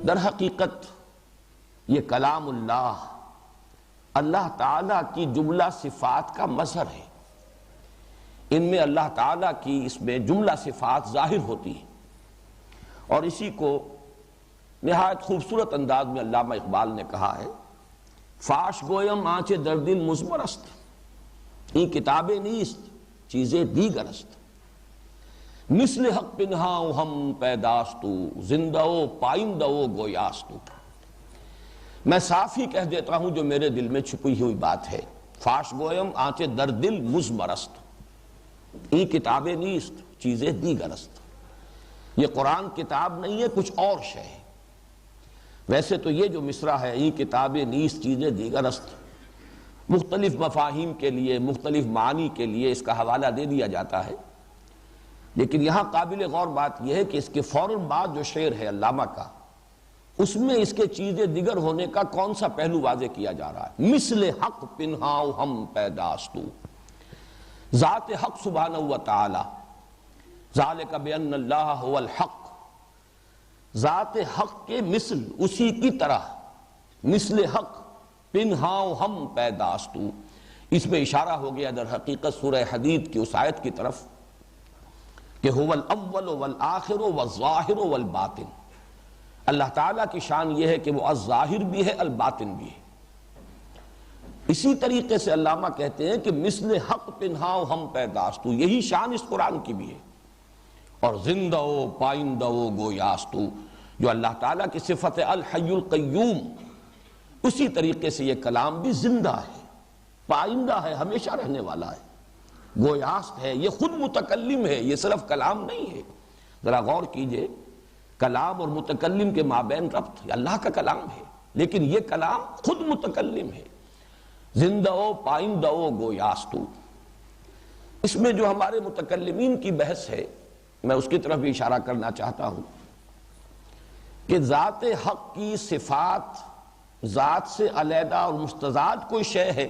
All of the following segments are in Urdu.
در حقیقت یہ کلام اللہ تعالیٰ کی جملہ صفات کا مظہر ہے۔ ان میں اللہ تعالیٰ کی اس میں جملہ صفات ظاہر ہوتی ہیں، اور اسی کو نہایت خوبصورت انداز میں علامہ اقبال نے کہا ہے، فاش گویم آنچ در دل مضمر است، این کتابیں نیست چیزیں دیگر است، مثل حق پنہاؤ ہم پیداستو، زندہ و پائندہ و گویاستو۔ میں صاف ہی کہہ دیتا ہوں جو میرے دل میں چھپی ہوئی بات ہے۔ فاش گویم آنچ در دل مضمر است، این کتابیں نیست چیزیں دیگر است۔ یہ قرآن کتاب نہیں ہے، کچھ اور شے ہے۔ ویسے تو یہ جو مصرع ہے، این کتابیں نیست چیزیں دیگر است، مختلف مفاہیم کے لیے، مختلف معنی کے لیے اس کا حوالہ دے دیا جاتا ہے، لیکن یہاں قابل غور بات یہ ہے کہ اس کے فوراً بعد جو شعر ہے علامہ کا، اس میں اس کے چیزیں دیگر ہونے کا کون سا پہلو واضح کیا جا رہا ہے؟ مثل حق پنہاؤ ہم پیداستو، ذات حق سبحانہ وتعالی، ذالک بان اللہ هو الحق، ذات حق کے مثل، اسی کی طرح، مثل حق پنہاؤ ہم پیداستو، اس میں اشارہ ہو گیا در حقیقت سورہ حدید کی اس آیت کی طرف کہ هو الاول والآخر والظاہر والباطن۔ اللہ تعالیٰ کی شان یہ ہے کہ وہ الظاہر بھی ہے، الباطن بھی ہے۔ اسی طریقے سے علامہ کہتے ہیں کہ مثل حق پنہاؤ ہم پیداستو، یہی شان اس قرآن کی بھی ہے، اور زندہ و پائندہ و گویاستو، جو اللہ تعالیٰ کی صفت الحی القیوم، اسی طریقے سے یہ کلام بھی زندہ ہے، پائندہ ہے، ہمیشہ رہنے والا ہے، گویاست ہے، یہ خود متکلم ہے، یہ صرف کلام نہیں ہے۔ ذرا غور کیجئے، کلام اور متکلم کے مابین ربط، یہ اللہ کا کلام ہے، لیکن یہ کلام خود متکلم ہے، زندہ و پائندہ و گویاستو۔ اس میں جو ہمارے متکلمین کی بحث ہے، میں اس کی طرف بھی اشارہ کرنا چاہتا ہوں کہ ذات حق کی صفات ذات سے علیحدہ اور مستضاد کوئی شے ہے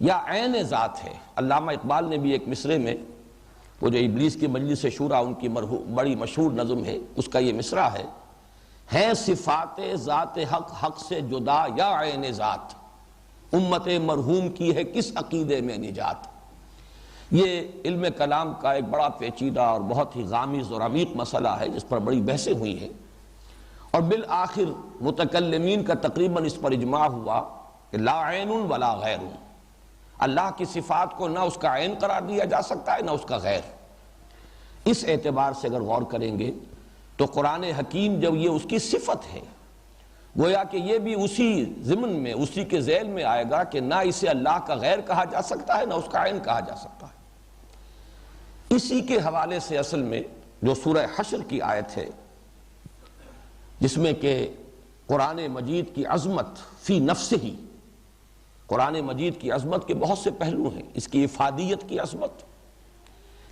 یا عین ذات ہے۔ علامہ اقبال نے بھی ایک مصرے میں، وہ جو ابلیس کی مجلس شورا ان کی بڑی مشہور نظم ہے، اس کا یہ مصرع ہے صفات ذات حق حق سے جدا یا عین ذات، امت مرحوم کی ہے کس عقیدے میں نجات۔ یہ علم کلام کا ایک بڑا پیچیدہ اور بہت ہی غامض اور عمیق مسئلہ ہے، جس پر بڑی بحثیں ہوئی ہیں، اور بالآخر متکلمین کا تقریباً اس پر اجماع ہوا کہ لا عین ولا غیر، اللہ کی صفات کو نہ اس کا عین قرار دیا جا سکتا ہے نہ اس کا غیر۔ اس اعتبار سے اگر غور کریں گے تو قرآن حکیم جب یہ اس کی صفت ہے، گویا کہ یہ بھی اسی ضمن میں، اسی کے ذیل میں آئے گا کہ نہ اسے اللہ کا غیر کہا جا سکتا ہے نہ اس کا عین کہا جا سکتا ہے۔ اسی کے حوالے سے اصل میں جو سورہ حشر کی آیت ہے، جس میں کہ قرآن مجید کی عظمت فی نفسہ ہی، قرآن مجید کی عظمت کے بہت سے پہلو ہیں، اس کی افادیت کی عظمت،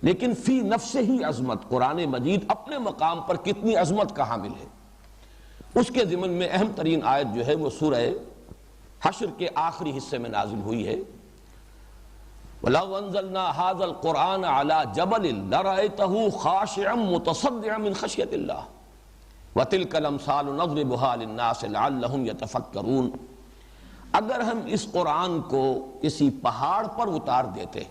لیکن فی نفسہ ہی عظمت، قرآن مجید اپنے مقام پر کتنی عظمت کا حامل ہے، اس کے ضمن میں اہم ترین آیت جو ہے وہ سورہ حشر کے آخری حصے میں نازل ہوئی ہے، وَلَوْ أَنزَلْنَا هَذَا الْقُرْآنَ عَلَى جَبَلٍ لَرَأَيْتَهُ خَاشِعًا مُتَصَدِّعًا مِنْ خَشْيَةِ اللَّهِ وَتِلْكَ الْأَمْثَالُ نَضْرِبُهَا لِلنَّاسِ لَعَلَّهُمْ يَتَفَكَّرُونَ۔ اگر ہم اس قرآن کو کسی پہاڑ پر اتار دیتے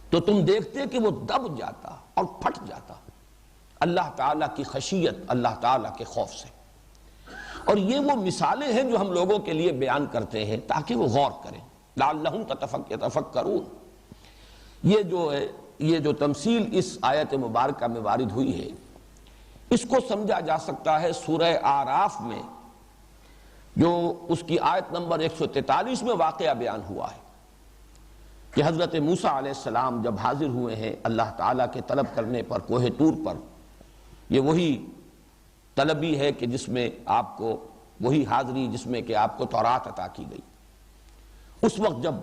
تو تم دیکھتے کہ وہ دب جاتا اور پھٹ جاتا، اللہ تعالیٰ کی خشیت، اللہ تعالیٰ کے خوف سے۔ اور یہ وہ مثالیں ہیں جو ہم لوگوں کے لیے بیان کرتے ہیں تاکہ وہ غور کریں، لعلہم یتفکرون۔ یہ جو تمثیل اس آیت مبارکہ میں وارد ہوئی ہے، اس کو سمجھا جا سکتا ہے سورہ اعراف میں جو اس کی آیت نمبر 143 میں واقعہ بیان ہوا ہے کہ حضرت موسیٰ علیہ السلام جب حاضر ہوئے ہیں اللہ تعالیٰ کے طلب کرنے پر کوہ طور پر، یہ وہی طلبی ہے کہ جس میں آپ کو وہی حاضری جس میں کہ آپ کو تورات عطا کی گئی۔ اس وقت جب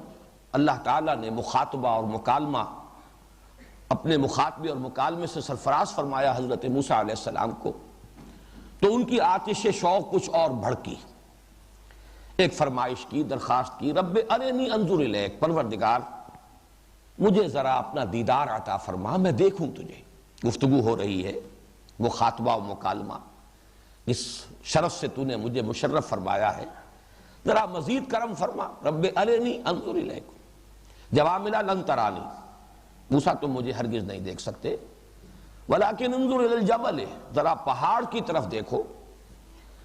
اللہ تعالیٰ نے مخاطبہ اور مکالمہ، اپنے مخاطبے اور مکالمے سے سرفراز فرمایا حضرت موسیٰ علیہ السلام کو، تو ان کی آتش شوق کچھ اور بھڑکی، ایک فرمائش کی، درخواست کی، رب ارنی انظر الیک، پروردگار مجھے ذرا اپنا دیدار عطا فرما، میں دیکھوں تجھے۔ گفتگو ہو رہی ہے، مخاطبہ و مکالمہ، اس شرف سے تو نے مجھے مشرف فرمایا ہے، ذرا مزید کرم فرما، رب ارنی انظر الیک۔ جواب ملا لن ترانی، موسیٰ تم مجھے ہرگز نہیں دیکھ سکتے، ولیکن انظر الی الجبل، ذرا پہاڑ کی طرف دیکھو،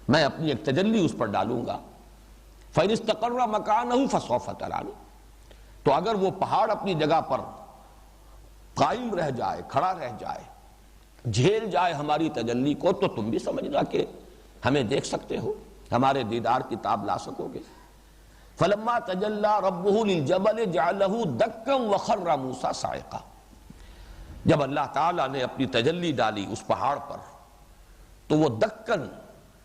میں اپنی ایک تجلی اس پر ڈالوں گا، فَإِنِ اسْتَقَرَّ مَكَانَهُ فَسَوْفَ تَرَانِی، تو اگر وہ پہاڑ اپنی جگہ پر قائم رہ جائے، کھڑا رہ جائے، جھیل جائے ہماری تجلی کو، تو تم بھی سمجھنا کہ ہمیں دیکھ سکتے ہو، ہمارے دیدار کی تاب لا سکو گے۔ فَلَمَّا تَجَلَّى رَبُّهُ لِلْجَبَلِ جَعَلَهُ دَكًّا وَخَرَّ مُوسَىٰ صَاعِقًا، جب اللہ تعالیٰ نے اپنی تجلی ڈالی اس پہاڑ پر تو وہ دکن،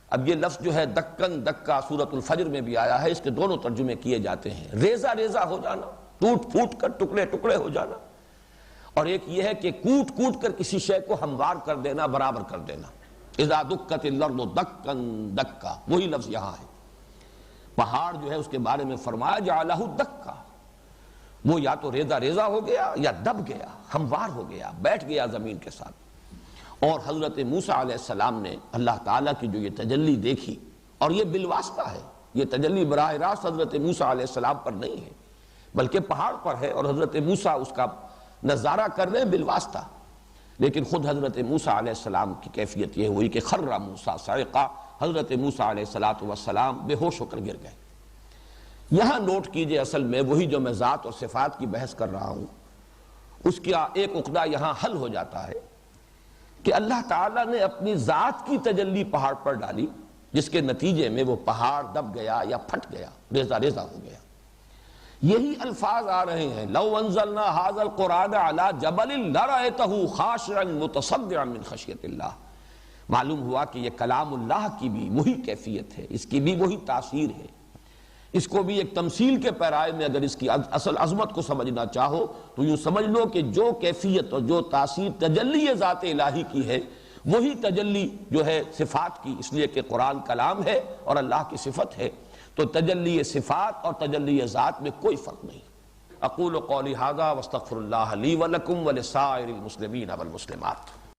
اب یہ لفظ جو ہے دکن، دکا سورۃ الفجر میں بھی آیا ہے، اس کے دونوں ترجمے کیے جاتے ہیں، ریزہ ریزہ ہو جانا، ٹوٹ پھوٹ کر ٹکڑے ٹکڑے ہو جانا، اور ایک یہ ہے کہ کوٹ کوٹ کر کسی شے کو ہموار کر دینا، برابر کر دینا۔ اذا دکت الارض دکن دکا، وہی لفظ یہاں ہے۔ پہاڑ جو ہے اس کے بارے میں فرمایا جعلہ دکا، وہ یا تو ریزہ ریزہ ہو گیا یا دب گیا، ہموار ہو گیا، بیٹھ گیا زمین کے ساتھ۔ اور حضرت موسیٰ علیہ السلام نے اللہ تعالیٰ کی جو یہ تجلی دیکھی، اور یہ بالواسطہ ہے، یہ تجلی براہ راست حضرت موسیٰ علیہ السلام پر نہیں ہے بلکہ پہاڑ پر ہے، اور حضرت موسیٰ اس کا نظارہ کر رہے ہیں بالواسطہ، لیکن خود حضرت موسیٰ علیہ السلام کی کیفیت یہ ہوئی کہ خر موسیٰ صاعقا، حضرت موسیٰ علیہ السلام بے ہوش ہو کر گر گئے۔ یہاں نوٹ کیجئے، اصل میں وہی جو میں ذات اور صفات کی بحث کر رہا ہوں، اس کا ایک عقدہ یہاں حل ہو جاتا ہے کہ اللہ تعالیٰ نے اپنی ذات کی تجلی پہاڑ پر ڈالی، جس کے نتیجے میں وہ پہاڑ دب گیا یا پھٹ گیا، ریزہ ریزہ ہو گیا۔ یہی الفاظ آ رہے ہیں لو انزلنا هذا القرآن على جبل لرأيته خاشعا متصدعا من خشیۃ اللہ۔ معلوم ہوا کہ یہ کلام اللہ کی بھی وہی کیفیت ہے، اس کی بھی وہی تاثیر ہے۔ اس کو بھی ایک تمثیل کے پیرائے میں اگر اس کی اصل عظمت کو سمجھنا چاہو تو یوں سمجھ لو کہ جو کیفیت اور جو تاثیر تجلی ذات الہی کی ہے، وہی تجلی جو ہے صفات کی، اس لیے کہ قرآن کلام ہے اور اللہ کی صفت ہے، تو تجلی صفات اور تجلی ذات میں کوئی فرق نہیں۔ اقول قولی ھذا واستغفر اللہ لی ولکم ولسائر المسلمین والمسلمات۔